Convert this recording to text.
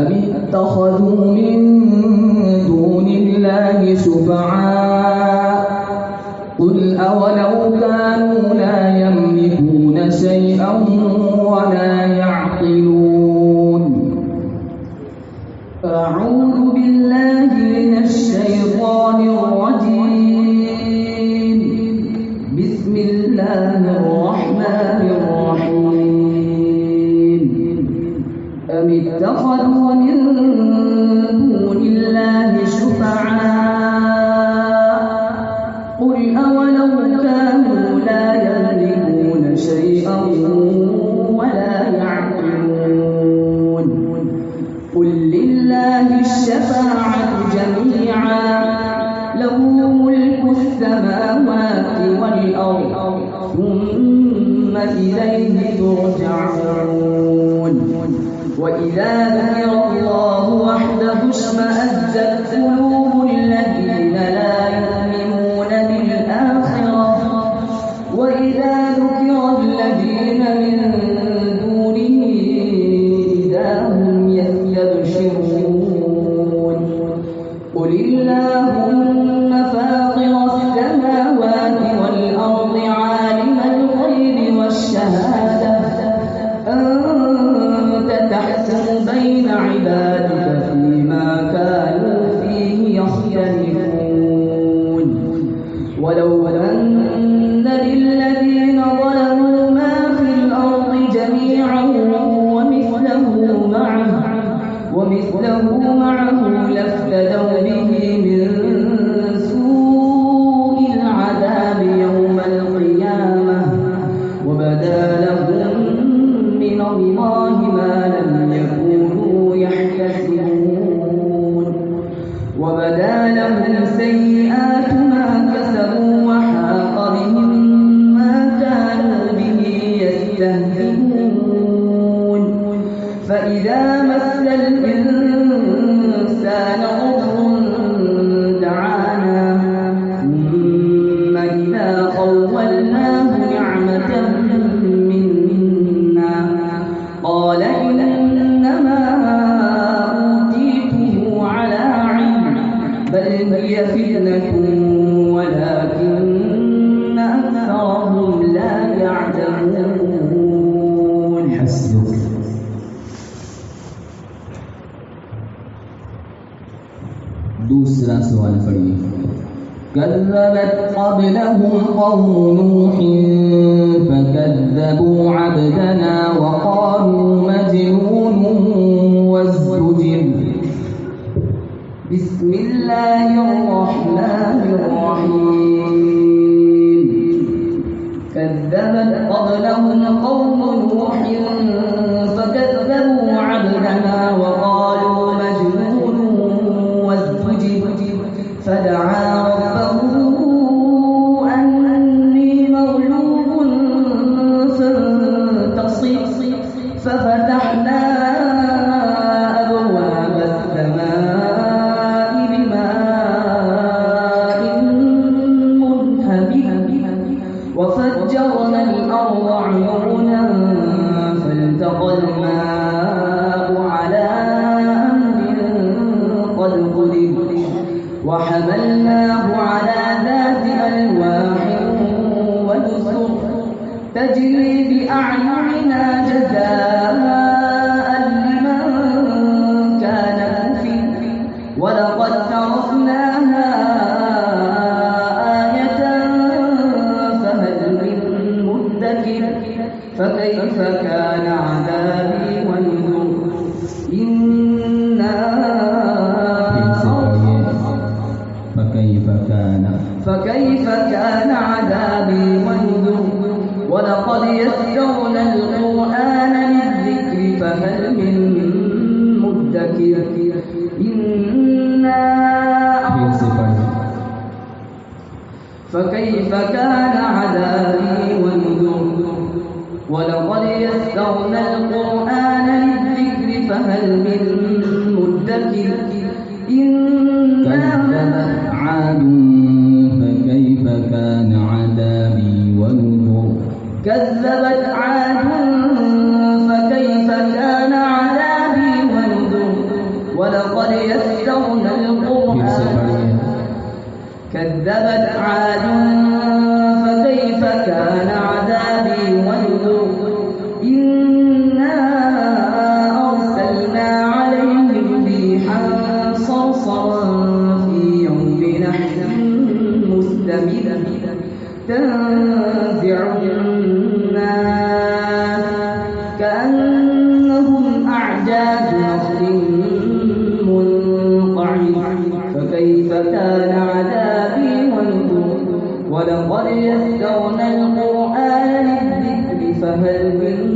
أم اتخذوا من دون الله شفعاء قل أولو كانوا لا يملكون شيئا ولا يعقلون. أعوذ بالله من الشيطان الرجيم. بسم الله الرحمن الرحيم. أم اتخذوا من دون الله شفعاء قل أولو كانوا لا يملكون شيئا ولا يعقلون. قل لله الشفاعة جميعا له ملك السماوات والأرض ثم إليه ترجعون. وإذا ذكر الله وحده اشمأزت قلوب الذين لا يؤمنون بالآخرة وإذا ذكر الذين من دونه إذا هم يستبشرون. قل اللهم فاطر السماوات والأرض عالم الغيب والشهادة أنت تحكم بين عبادك فيما كانوا فيه يختلفون. ولو أن للذين ظلموا ما في الأرض جميعا ومثله معه لافتدوا به من سوء العذاب يوم القيامة وبدا لهم من الله ما لم يكونوا يحتسبون. وبدا لهم سيئات ما كسبوا وحاق بهم ما كانوا به يستهزئون. فإذا مس الإنسان ضر دعانا ثم إذا خولناه نعمة منا قال إنما أوتيته على علم بل هي فتنة ولكن أكثرهم لا يعلمون. حسبك. दूसरा सवाल पढ़िए। كذبت قبلهم قوم نوح فكذبوا عبدنا وقالوا مجنون وازدجر. بسم الله الرحمن الرحيم. كذبت قبلهم قوم نوح فكذبوا عبدنا وقالوا مجنون فدعا ربه أني مغلوب فانتصر ففتحنا أبواب السماء بماء منهمر وفجرنا الأرض عيونا فالتقى الماء على أمر قد قدر وحملناه على ذات ألواح ودسر تجري بأعيننا جزاء لمن كان كفر ولقد تركناها آية فهل من مدكر فكيف كان عذابي ونذر. فكيف كان عذابي ونذر. ولقد يسرنا القرآن للذكر فهل من مدكر. فكيف كان عذابي ونذر. ولقد يسرنا القرآن للذكر فهل من مدكر. كذبت عاد فكيف كان عذابي ونذر. كذبت عاد فكيف كان عذابي ونذر. كذبت عاد فكيف كان عذابي ونذر إنا أرسلنا عليهم ريحا صرصرا في يوم نحس مستمر تنزع الناس كأنهم أعجاز نخل منقعر فكيف كان عذابي ونذر ولقد يسرنا القرآن للذكر فهل من